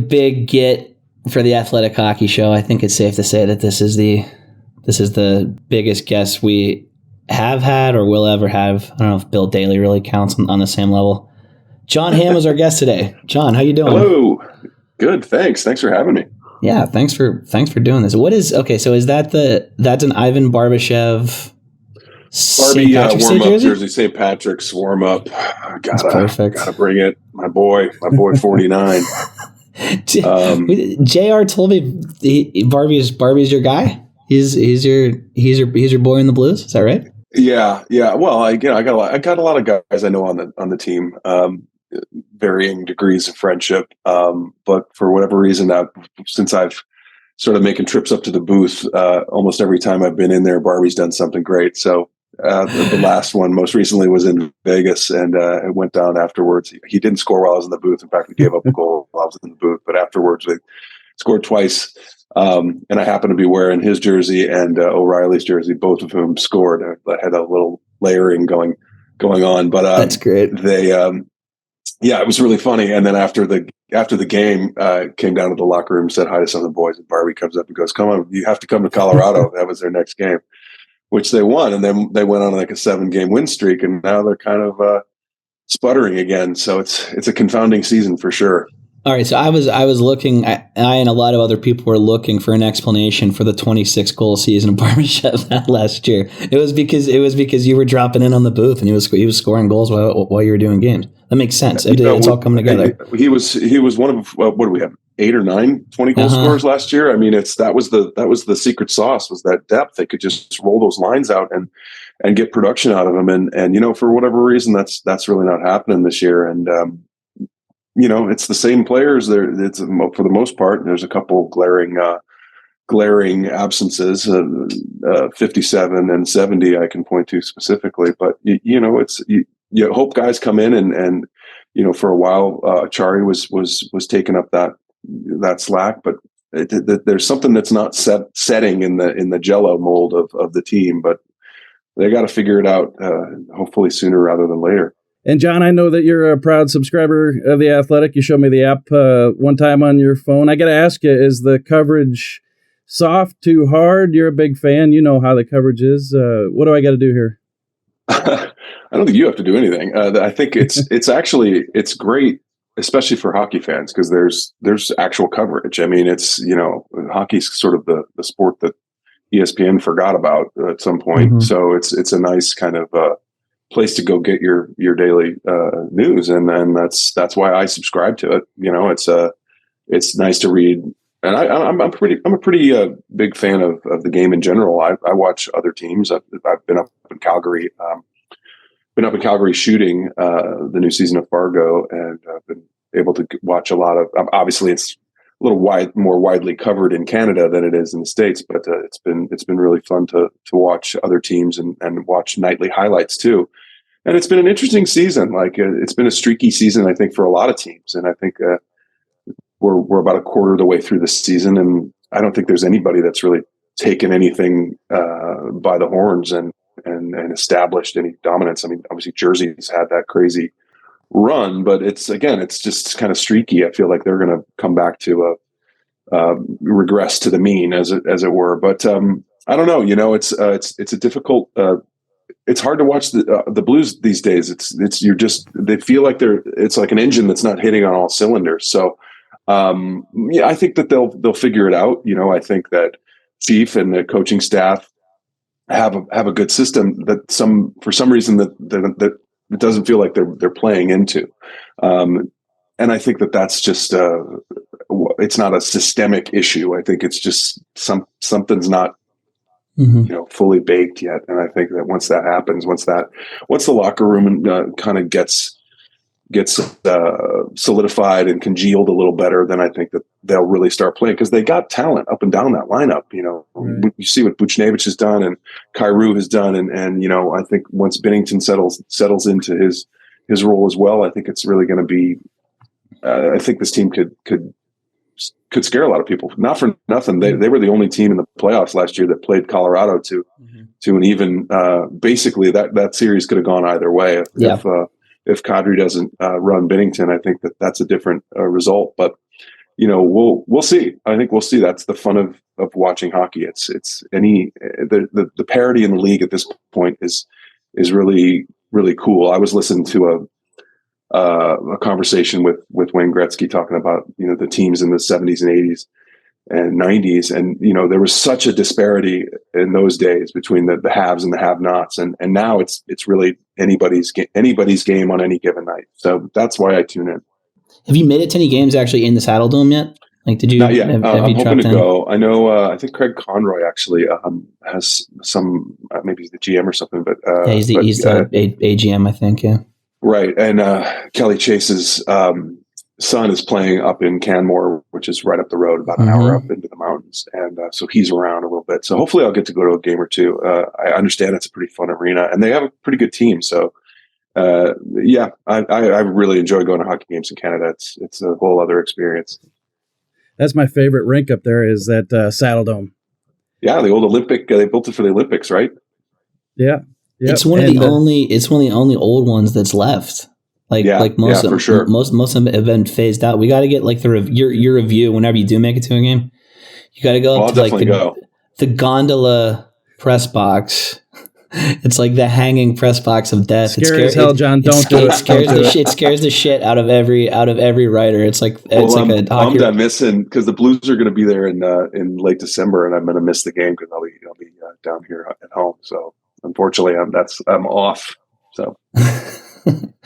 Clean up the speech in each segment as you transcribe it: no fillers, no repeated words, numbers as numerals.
big get for the Athletic Hockey Show. I think it's safe to say that this is the biggest guest we have had or will ever have. I don't know if Bill Daly really counts on the same level. Jon Hamm is our guest today. John, how you doing? Hello. Good. Thanks for having me. Yeah, thanks for doing this. So is that's an Ivan Barbashev Barbie warm up jersey, St. Patrick's warm up. Gotta bring it. My boy 49. JR told me Barbie's your guy. He's your boy in the Blues. Is that right? Yeah. Well, I got a lot of guys I know on the team, varying degrees of friendship. But for whatever reason, since I've started making trips up to the booth, almost every time I've been in there, Barbie's done something great. So the last one, most recently, was in Vegas, and it went down afterwards. He didn't score while I was in the booth. In fact, we gave up a goal while I was in the booth. But afterwards, we scored twice. And I happened to be wearing his jersey and O'Reilly's jersey, both of whom scored. I had a little layering going on, but that's great. It was really funny. And then after the game, came down to the locker room, said hi to some of the boys, and Barbie comes up and goes, "Come on, you have to come to Colorado." That was their next game, which they won, and then they went on like a 7-game win streak, and now they're kind of sputtering again. So it's a confounding season for sure. All right, so I was looking. I and a lot of other people were looking for an explanation for the 26 goal season of Barbashev last year. It was because you were dropping in on the booth and he was scoring goals while you were doing games. That makes sense. It's all coming together. He was one of what do we have, 8 or 9 20-goal scorers last year. I mean, that was the secret sauce, was that depth. They could just roll those lines out and get production out of them. And for whatever reason, that's really not happening this year. And it's the same players there. It's for the most part. There's a couple glaring absences, 57 and 70 I can point to specifically. But you hope guys come in and for a while Chari was taking up that slack, but there's something that's not setting in the Jello mold of the team. But they got to figure it out, hopefully sooner rather than later. And John, I know that you're a proud subscriber of The Athletic. You showed me the app one time on your phone. I got to ask you, is the coverage soft, too hard? You're a big fan. You know how the coverage is. What do I got to do here? I don't think you have to do anything. I think it's great, especially for hockey fans, because there's actual coverage. I mean, hockey's sort of the sport that ESPN forgot about at some point. Mm-hmm. So it's a nice kind of place to go get your daily news, and that's why I subscribe to it. It's nice to read, and I'm a pretty big fan of the game in general. I watch other teams. I've been up in Calgary, shooting the new season of Fargo, and I've been able to watch a lot of. Obviously, it's a little more widely covered in Canada than it is in the States, but it's been really fun to watch other teams and watch nightly highlights too. And it's been an interesting season. Like it's been a streaky season, I think, for a lot of teams. And I think we're about a quarter of the way through the season, and I don't think there's anybody that's really taken anything by the horns and established any dominance. I mean, obviously Jersey's had that crazy run, but it's just kind of streaky. I feel like they're going to come back to regress to the mean, as it were. But I don't know. It's a difficult. It's hard to watch the Blues these days. They feel like it's like an engine that's not hitting on all cylinders. So I think that they'll figure it out. I think that Chief and the coaching staff have a good system that for some reason that it doesn't feel like they're playing into. And I think that's just it's not a systemic issue. I think it's just something's not fully baked yet. And I think that once that happens, once the locker room kind of gets solidified and congealed a little better, then I think that they'll really start playing, because they got talent up and down that lineup. Right. You see what Buchnevich has done and Kyrou has done, and I think once Binnington settles into his role as well, I think it's really going to be. I think this team could scare a lot of people. Not for nothing, they were the only team in the playoffs last year that played Colorado to an even. Basically, that series could have gone either way if Kadri doesn't run Binnington. I think that's a different result. But we'll see. I think we'll see. That's the fun of watching hockey. The parity in the league at this point is really, really cool. I was listening to a conversation with Wayne Gretzky talking about, the teams in the 70s and 80s and 90s. And, there was such a disparity in those days between the haves and the have-nots. And now it's really anybody's game on any given night. So that's why I tune in. Have you made it to any games actually in the Saddle Dome yet? Like, did you? Not yet. Have I'm you hoping to in? go. I know. I think Craig Conroy actually has some. Maybe he's the GM or something. But he's the AGM, I think. Yeah. Right, and Kelly Chase's son is playing up in Canmore, which is right up the road, about an hour up into the mountains, and so he's around a little bit. So hopefully, I'll get to go to a game or two. I understand it's a pretty fun arena, and they have a pretty good team. So. I really enjoy going to hockey games in Canada. It's a whole other experience. That's my favorite rink up there is that Saddle Dome. Yeah, the old Olympic. They built it for the Olympics, right? Yeah, yep. It's one of the only old ones that's left. Like most of them, for sure. Most of them have been phased out. We got to get like your review whenever you do make it to a game. You got to go up to like the gondola press box. It's like the hanging press box of death. Scary as hell, John. Don't do it. It scares the shit out of every writer. It's like I'm done missing because the Blues are going to be there in late December, and I'm going to miss the game because I'll be down here at home. So unfortunately, I'm off. So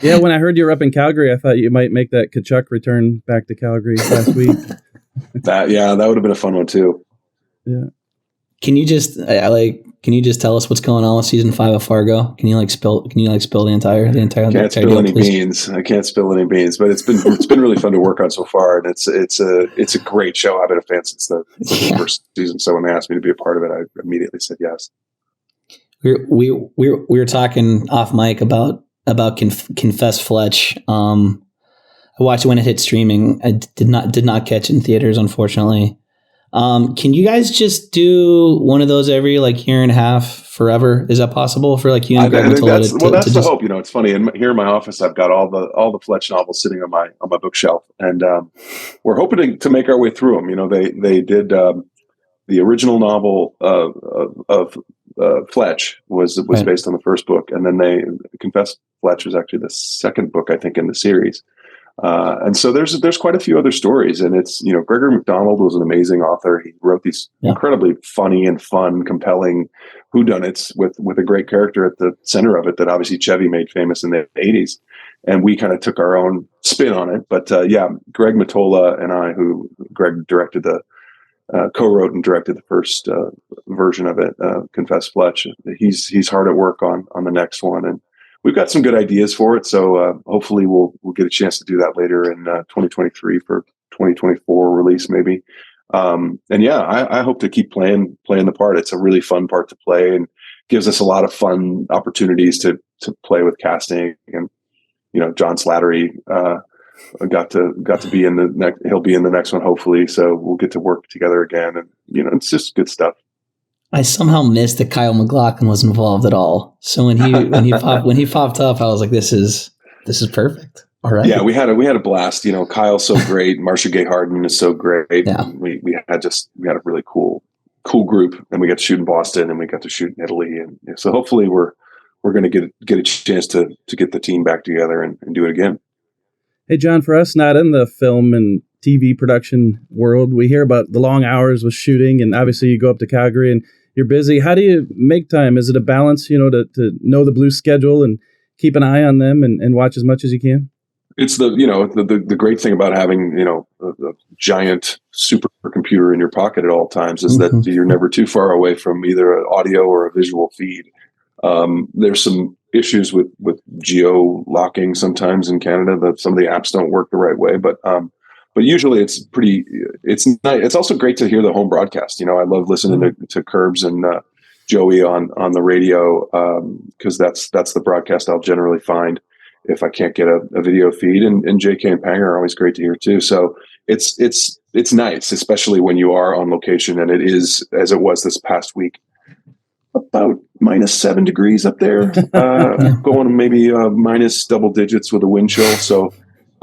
yeah, when I heard you were up in Calgary, I thought you might make that Tkachuk return back to Calgary last week. that would have been a fun one too. Yeah. Can you just tell us what's going on with season 5 of Fargo? Can you spill the entire? I can't spill any beans. I can't spill any beans, but it's been really fun to work on so far, and it's a great show. I've been a fan since the first season. So when they asked me to be a part of it, I immediately said yes. We were talking off mic about Confess Fletch. I watched it when it hit streaming. I did not catch it in theaters, unfortunately. Can you guys just do one of those every year and a half forever? Is that possible for you and Greg? That's the hope. It's funny. Here in my office, I've got all the Fletch novels sitting on my bookshelf, and we're hoping to make our way through them. They did the original novel of Fletch was right. Based on the first book, and then they Confess Fletch was actually the second book, I think, in the series. And so there's quite a few other stories, and it's Gregory MacDonald was an amazing author. He wrote these incredibly funny and fun, compelling whodunits with a great character at the center of it that obviously Chevy made famous in the 80s, and we kind of took our own spin on it. But Greg Mottola and I, who Greg directed co-wrote and directed the first version of it, Confess Fletch. He's hard at work on the next one, and we've got some good ideas for it, so hopefully we'll get a chance to do that later in 2023 for 2024 release, maybe. I hope to keep playing the part. It's a really fun part to play, and gives us a lot of fun opportunities to play with casting. And John Slattery got to be in the next. He'll be in the next one, hopefully. So we'll get to work together again, and it's just good stuff. I somehow missed that Kyle MacLachlan was involved at all. So when he popped up, I was like, "This is perfect." All right. Yeah, we had a blast. Kyle's so great. Marcia Gay Harden is so great. Yeah. We had a really cool group, and we got to shoot in Boston, and we got to shoot in Italy, and so hopefully we're going to get a chance to get the team back together and do it again. Hey, John, for us not in the film and TV production world, we hear about the long hours with shooting, and obviously you go up to Calgary and you're busy. How do you make time? Is it a balance, to know the Blues schedule and keep an eye on them and watch as much as you can? It's the great thing about having, a giant supercomputer in your pocket at all times is that you're never too far away from either an audio or a visual feed. There's some issues with geo locking sometimes in Canada that some of the apps don't work the right way, but usually it's nice. It's also great to hear the home broadcast. I love listening to Curbs and Joey on the radio because that's the broadcast I'll generally find if I can't get a video feed. And JK and Pang are always great to hear too. So it's nice, especially when you are on location, and it is, as it was this past week, about -7 degrees up there, going maybe minus double digits with a wind chill. So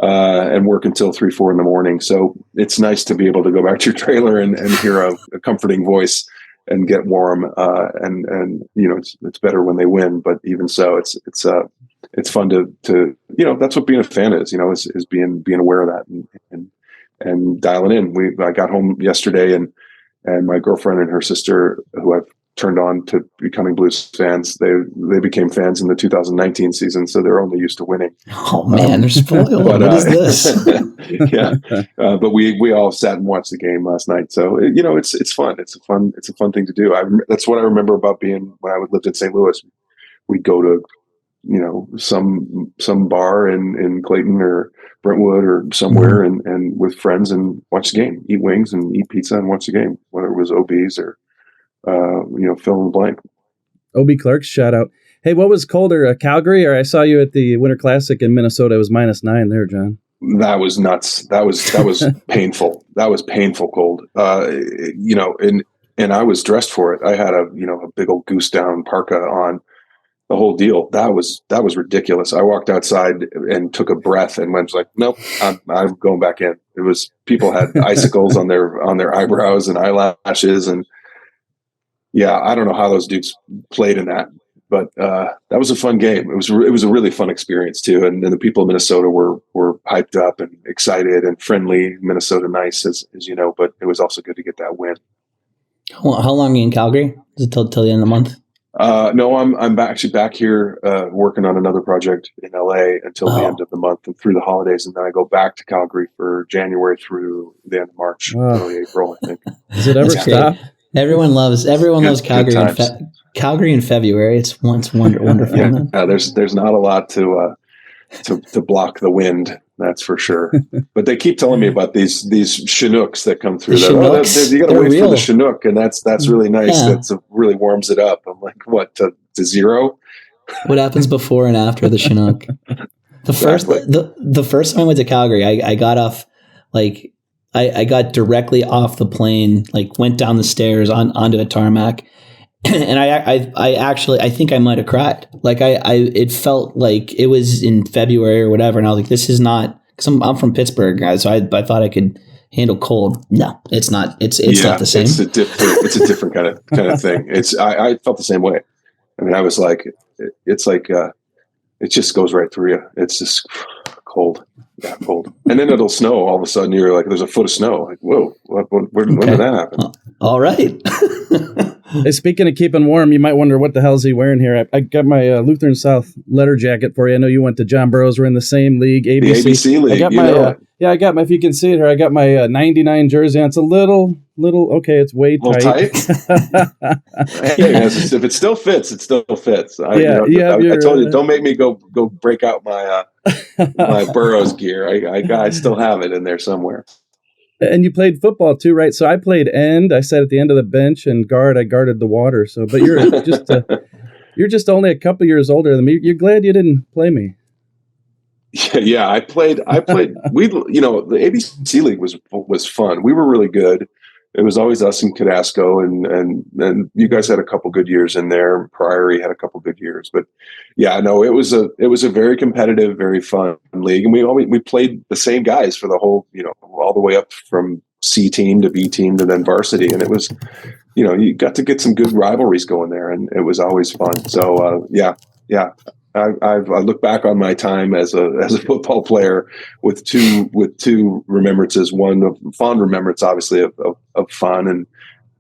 and work until 3-4 in the morning. So it's nice to be able to go back to your trailer and hear a comforting voice and get warm. And it's better when they win, but even so, it's fun to that's what being a fan is, is being aware of that and dialing in. I got home yesterday and my girlfriend and her sister, who I've turned on to becoming Blues fans, they became fans in the 2019 season, so they're only used to winning. Oh man, they're spoiled. What is this? Yeah, but we all sat and watched the game last night, so it's fun. It's a fun thing to do. That's what I remember about being when I lived in St. Louis. We'd go to some bar in Clayton or Brentwood or somewhere, and with friends and watch the game, eat wings and eat pizza and watch the game, whether it was OBs or fill in the blank. OB Clark's shout out. Hey, what was colder, Calgary, or I saw you at the Winter Classic in Minnesota? It was -9 there, John. That was nuts. That was painful. That was painful cold. And I was dressed for it. I had a big old goose down parka on, the whole deal. That was ridiculous. I walked outside and took a breath and went like, nope, I'm going back in. It was, people had icicles on their eyebrows and eyelashes, and yeah, I don't know how those dudes played in that, but that was a fun game. It was a really fun experience too. And the people of Minnesota were hyped up and excited and friendly. Minnesota nice, as you know, but it was also good to get that win. How long are you in Calgary? Is it till the end of the month? No, I'm actually back here working on another project in LA until the end of the month and through the holidays, and then I go back to Calgary for January through the end of March, early April, I think. Does it ever stop? Everyone loves Calgary. Calgary in February. It's wonderful. Yeah, there's not a lot to block the wind, that's for sure. But they keep telling me about these Chinooks that come through. You got to wait for the Chinook, and that's really nice. Yeah. That's really warms it up. I'm like, what, to zero? What happens before and after the Chinook? The first time I went to Calgary, I got off I got directly off the plane, went down the stairs onto a tarmac, and I think I might have cried. It felt like it was in February or whatever, and I was like, this is not, because I'm from Pittsburgh, guys, so I thought I could handle cold. No, it's not. It's not the same. It's a different kind of thing. I felt the same way. I mean, I was like, it's like it just goes right through you. It's just cold. Yeah, cold. And then it'll snow. All of a sudden, you're like, there's a foot of snow. Like, whoa, when did that happen? All right. Hey, speaking of keeping warm, you might wonder what the hell is he wearing here. I got my Lutheran South letter jacket for you. I know you went to John Burroughs. We're in the same league, ABC. The ABC league. I got my. If you can see it here, I got my 99 jersey on. It's a little. Okay, it's way tight. Hey, if it still fits, it still fits. I told you, don't make me go break out my my Burroughs gear. I still have it in there somewhere. And you played football too, right? So I played end. I sat at the end of the bench, and guard. I guarded the water. So, but you're just only a couple years older than me. You're glad you didn't play me. Yeah. I played. the ABC league was fun. We were really good. It was always us and Cadasco, and you guys had a couple good years in there. Priory had a couple good years, but yeah, no, it was a very competitive, very fun league, and we played the same guys for the whole, all the way up from C team to B team to then varsity, and it was, you got to get some good rivalries going there, and it was always fun. So yeah. I look back on my time as a football player with two remembrances. One of fond remembrance, obviously, of fun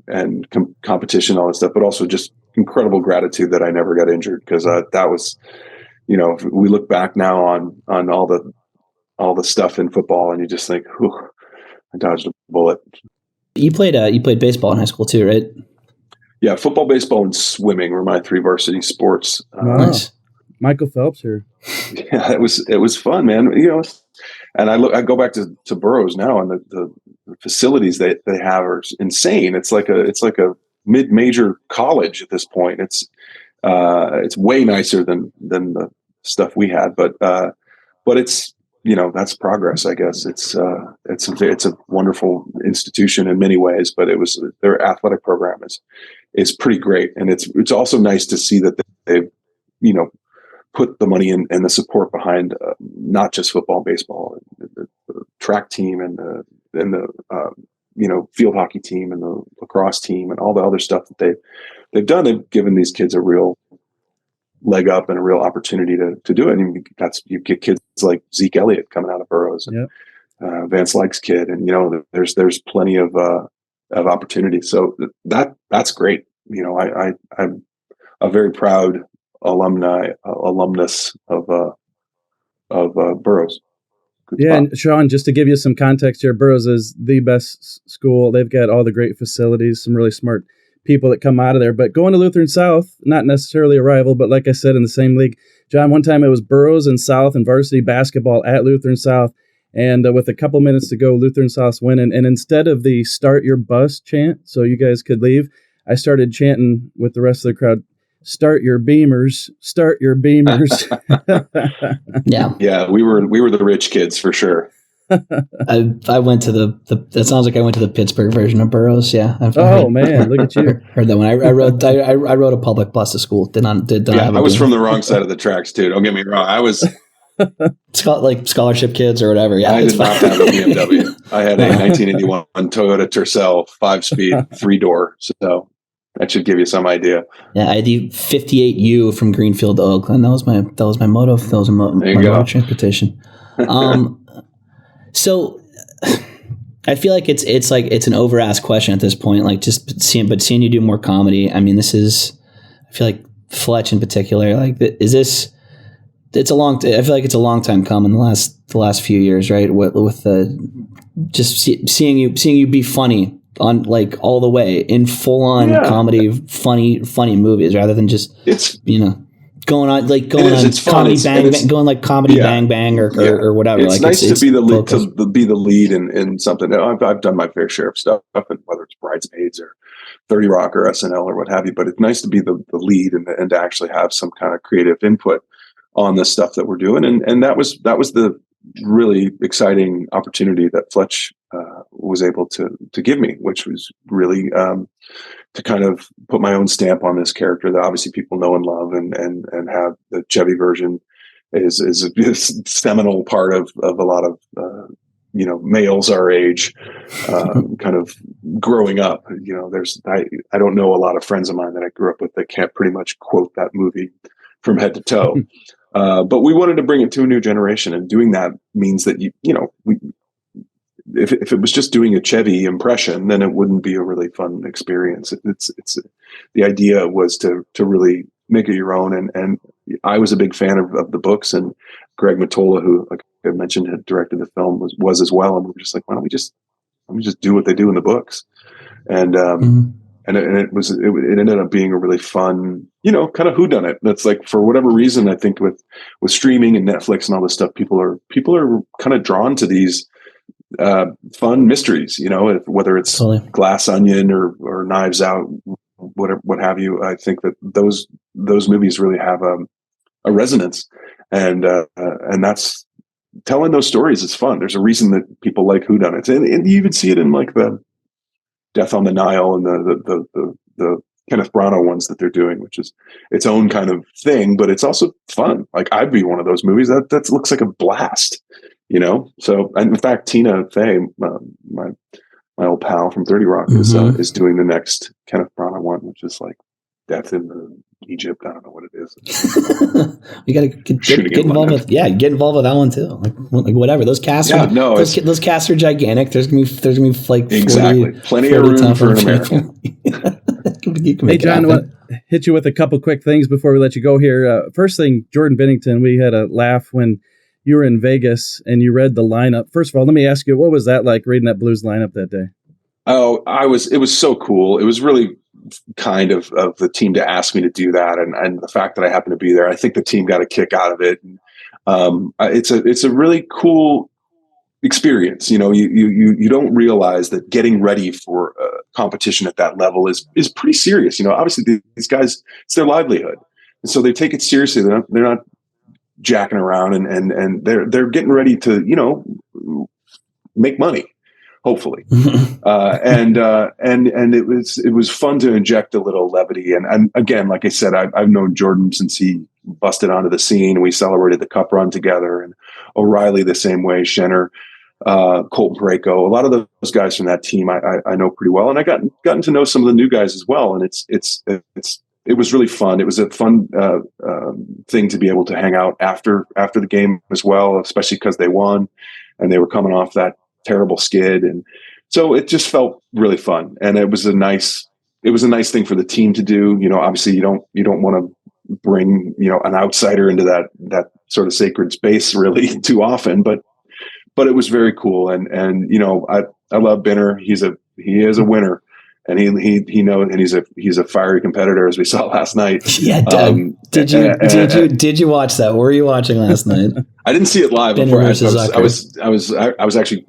and competition, all that stuff, but also just incredible gratitude that I never got injured, because that was, if we look back now on all the stuff in football, and you just think, whew, I dodged a bullet. You played baseball in high school too, right? Yeah, football, baseball, and swimming were my three varsity sports. Nice. Michael Phelps here. Yeah, it was fun, man. And I go back to Burroughs now, and the facilities they have are insane. It's like a mid-major college at this point. It's way nicer than the stuff we had, but it's, that's progress, I guess. It's a wonderful institution in many ways, but their athletic program is pretty great, and it's also nice to see that they've put the money and the support behind not just football, baseball, the track team and the field hockey team and the lacrosse team and all the other stuff that they've done. They've given these kids a real leg up and a real opportunity to do it. And you get kids like Zeke Elliott coming out of Burroughs and Vance Lyke's kid, and there's plenty of opportunity. So that's great. I'm a very proud alumnus of Burroughs. Good spot. And Sean, just to give you some context here, Burroughs is the best school. They've got all the great facilities, some really smart people that come out of there. But going to Lutheran South, not necessarily a rival, but like I said, in the same league. John, one time it was Burroughs and South and varsity basketball at Lutheran South. And with a couple minutes to go, Lutheran South's winning. And instead of the "Start Your Bus" chant, so you guys could leave, I started chanting with the rest of the crowd, "Start your Beamers, start your Beamers." Yeah. We were the rich kids for sure. I went to that sounds like I went to the Pittsburgh version of Burroughs. Yeah. Man, look at you. Heard that one. I rode a public bus to school. Did not I was from the wrong side of the tracks too. Don't get me wrong. I was like scholarship kids or whatever. Yeah. I did not have a BMW. I had a 1981 Toyota Tercel 5-speed 3-door. So that should give you some idea. Yeah, I had the 58U from Greenfield to Oakland. That was my motto. That was my mode of transportation. So I feel like it's an over-asked question at this point. Like seeing you do more comedy. I mean, I feel like Fletch in particular. Like, it's a long. I feel like it's a long time coming. The last few years, right? With seeing you be funny on like all the way in full on comedy, funny movies rather than just going on comedy bang bang or whatever. It's nice to be the lead in something. I've done my fair share of stuff, and whether it's Bridesmaids or 30 Rock or SNL or what have you. But it's nice to be the lead and to actually have some kind of creative input on the stuff that we're doing. And that was the really exciting opportunity that Fletch was able to give me, which was really to kind of put my own stamp on this character that obviously people know and love, and have the Chevy version is a seminal part of a lot of males our age kind of growing up. I don't know a lot of friends of mine that I grew up with that can't pretty much quote that movie from head to toe. But we wanted to bring it to a new generation, and doing that means that if it was just doing a Chevy impression, then it wouldn't be a really fun experience. It's the idea was to really make it your own, and I was a big fan of the books, and Greg Mottola, who, like I mentioned, had directed the film, was as well, and we were just like, why don't we just do what they do in the books, and it ended up being a really fun, kind of whodunit. That's like, for whatever reason, I think with streaming and Netflix and all this stuff, people are kind of drawn to these fun mysteries, whether it's Glass Onion or Knives Out, what have you. I think that those movies really have a resonance, and that's telling those stories is fun. There's a reason that people like whodunits, and you even see it in like the Death on the Nile and the Kenneth Branagh ones that they're doing, which is its own kind of thing, but it's also fun. Like, I'd be one of those movies that looks like a blast, So, and in fact, Tina Fey, my old pal from 30 Rock, is doing the next Kenneth Branagh one, which is like Death in Egypt. I don't know what it is. You got to get involved with get involved with that one too. Like whatever, those casts. Those casts are gigantic. There's gonna be like 40, plenty of room for an American. Hey John, I want to hit you with a couple quick things before we let you go here. First thing, Jordan Bennington, we had a laugh when you were in Vegas and you read the lineup. First of all, let me ask you, what was that like reading that Blues lineup that day? Oh, it was so cool. It was really kind of the team to ask me to do that, and the fact that I happened to be there. I think the team got a kick out of it. It's a really cool experience. You don't realize that getting ready for competition at that level is pretty serious. Obviously these guys, it's their livelihood, and so they take it seriously. They're not jacking around, and they're getting ready to make money, hopefully. And it was fun to inject a little levity. And again, like I said, I've known Jordan since he busted onto the scene. We celebrated the cup run together, and O'Reilly the same way, Schenner, Colton Parayko, a lot of those guys from that team I know pretty well, and I gotten to know some of the new guys as well. And it was really fun. It was a fun thing to be able to hang out after the game as well, especially because they won and they were coming off that terrible skid, and so it just felt really fun. And it was a nice thing for the team to do. Obviously you don't want to bring an outsider into that sort of sacred space really too often, but it was very cool. And I love Binner. He is a winner, and he knows, and he's a fiery competitor, as we saw last night. Yeah, Doug. Did you watch that? What were you watching last night? I didn't see it live. Binner I was actually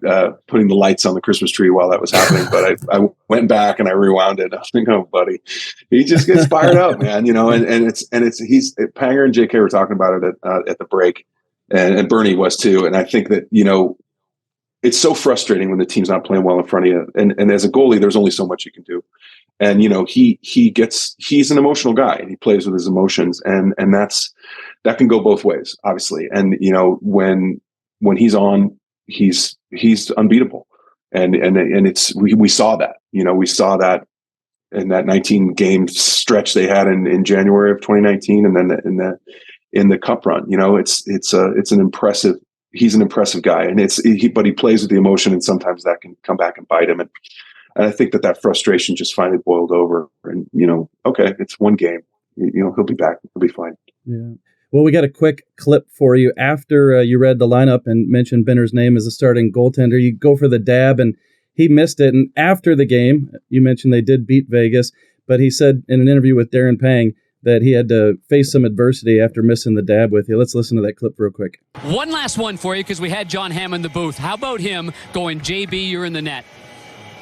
putting the lights on the Christmas tree while that was happening, but I went back and I rewound it. I was thinking, oh, buddy, he just gets fired up, man. And he's Panger and JK were talking about it at the break, and Bernie was too. And I think that it's so frustrating when the team's not playing well in front of you. And as a goalie, there's only so much you can do. And, he's an emotional guy, and he plays with his emotions, and that can go both ways, obviously. And, when he's on, he's unbeatable. And we saw that, we saw that in that 19 game stretch they had in January of 2019. And then in the cup run, it's an impressive, he's an impressive guy, and but he plays with the emotion, and sometimes that can come back and bite him. And I think that frustration just finally boiled over, and, okay, it's one game, he'll be back. He'll be fine. Yeah. Well, we got a quick clip for you after you read the lineup and mentioned Binner's name as a starting goaltender. You go for the dab, and he missed it. And after the game, you mentioned they did beat Vegas, but he said in an interview with Darren Pang that he had to face some adversity after missing the dab with you. Let's listen to that clip real quick. One last one for you, because we had Jon Hamm in the booth. How about him going, JB, you're in the net?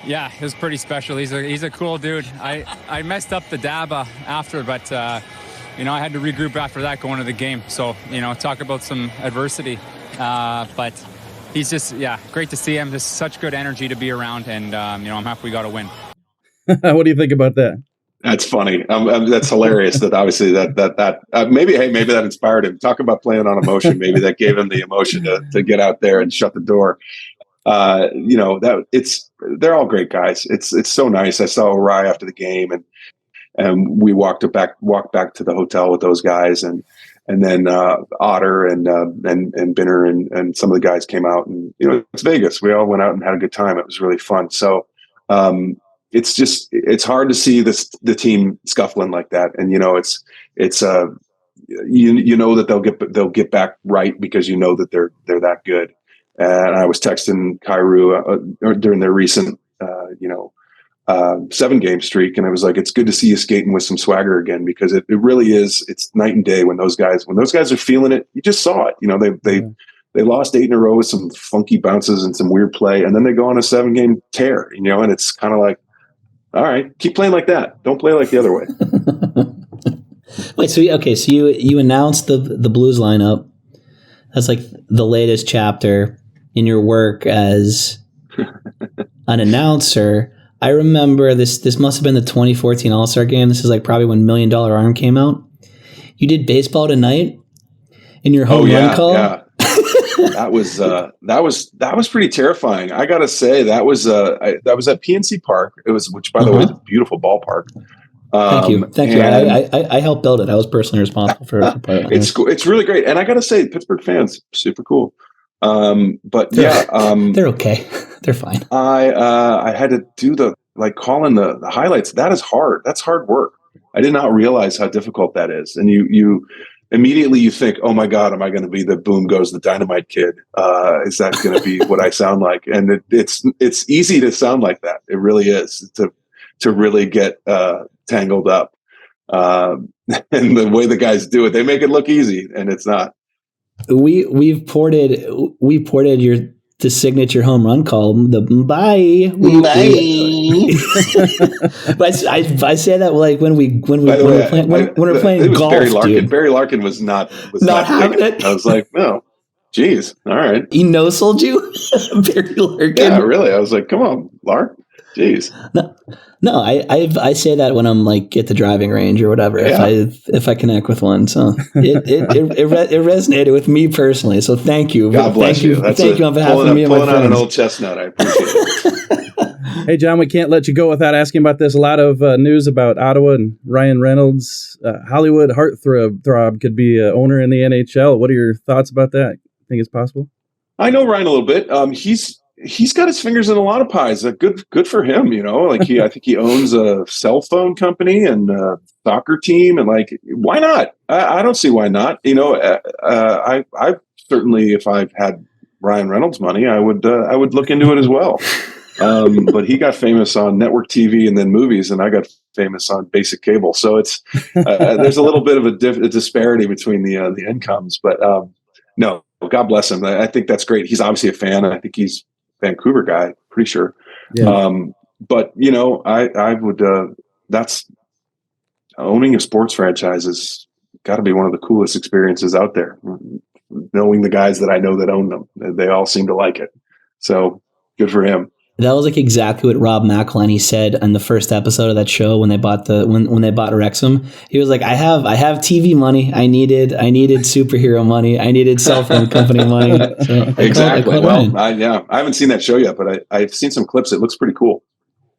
Yeah, it was pretty special. He's a cool dude. I messed up the dab after, but I had to regroup after that going to the game. So, talk about some adversity. But he's just, great to see him. Just such good energy to be around, and I'm happy we got a win. What do you think about that? That's funny. That's hilarious. That obviously that maybe that inspired him. Talk about playing on emotion. Maybe that gave him the emotion to get out there and shut the door. They're all great guys. It's so nice. I saw O'Reilly after the game, and we walked back to the hotel with those guys, and then Otter and Binner and some of the guys came out, and it's Vegas. We all went out and had a good time. It was really fun. So. It's hard to see the team scuffling like that, and that they'll get back right, because that they're that good. And I was texting Kyrou during their recent 7-game streak, and I was like, it's good to see you skating with some swagger again, because it really is. It's night and day when those guys are feeling it. You just saw it. They lost 8 in a row with some funky bounces and some weird play, and then they go on a 7-game tear, and it's kind of like, all right, keep playing like that. Don't play like the other way. Wait, so you announced the Blues lineup. That's like the latest chapter in your work as an announcer. I remember this must have been the 2014 All-Star game. This is like probably when $1 Million Arm came out. You did Baseball Tonight in your home run call. Yeah. That was pretty terrifying. I gotta say, that was at PNC Park. It was, which by the way is a beautiful ballpark. Thank you. I helped build it. I was personally responsible for it. It's really great, and I gotta say, Pittsburgh fans, super cool. But they're okay. They're fine. I had to do calling the highlights. That is hard. That's hard work. I did not realize how difficult that is, and you. Immediately you think, oh my God, am I going to be the boom goes the dynamite kid? Is that going to be what I sound like? And it's easy to sound like that. It really is, to really get tangled up. And the way the guys do it, they make it look easy, and it's not. We ported the signature home run call. The bye. But I say that like when we're playing golf. Barry Larkin. Dude. Barry Larkin was not having it. I was like, no, geez, all right. He no-sold you, Barry Larkin. Yeah, really. I was like, come on, Lark. Jeez. No, I say that when I'm like at the driving range or whatever. Yeah. If I connect with one, so it resonated with me personally. So thank you. God bless you. Thank you on behalf of me and my pulling on an friends. old chestnut. I appreciate it. Hey, John, we can't let you go without asking about this. A lot of news about Ottawa and Ryan Reynolds. Hollywood heartthrob could be owner in the NHL. What are your thoughts about that? Think it's possible? I know Ryan a little bit. He's got his fingers in a lot of pies. Good for him. Like I think he owns a cell phone company and a soccer team, and like, why not? I don't see why not. I certainly, if I had Ryan Reynolds money, I would look into it as well. But he got famous on network TV and then movies, and I got famous on basic cable. So it's there's a little bit of a disparity between the incomes. But no, God bless him. I think that's great. He's obviously a fan. I think he's a Vancouver guy, pretty sure. Yeah. But I would. That's owning a sports franchise has got to be one of the coolest experiences out there. Knowing the guys that I know that own them, they all seem to like it. So good for him. That was like exactly what Rob McElhenney said on the first episode of that show when they bought when they bought Wrexham. He was like, I have TV money. I needed superhero money. I needed cell phone company money. So exactly. I haven't seen that show yet, but I've seen some clips. It looks pretty cool.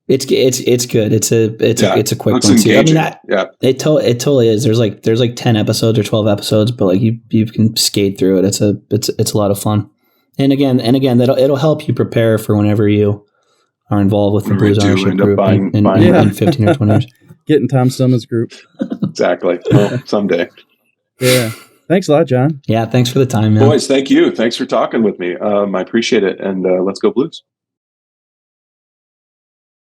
It's good. It's a quick one too. Engaging. I mean, it totally is. There's like 10 episodes or 12 episodes, but like you can skate through it. It's a lot of fun. And again, it'll help you prepare for whenever you are involved with the Blues ownership group in 15 or 20 years. Getting Tom Summons group. Exactly. Well, someday. Yeah. Thanks a lot, John. Yeah. Thanks for the time, man. Boys, thank you. Thanks for talking with me. I appreciate it. And let's go Blues.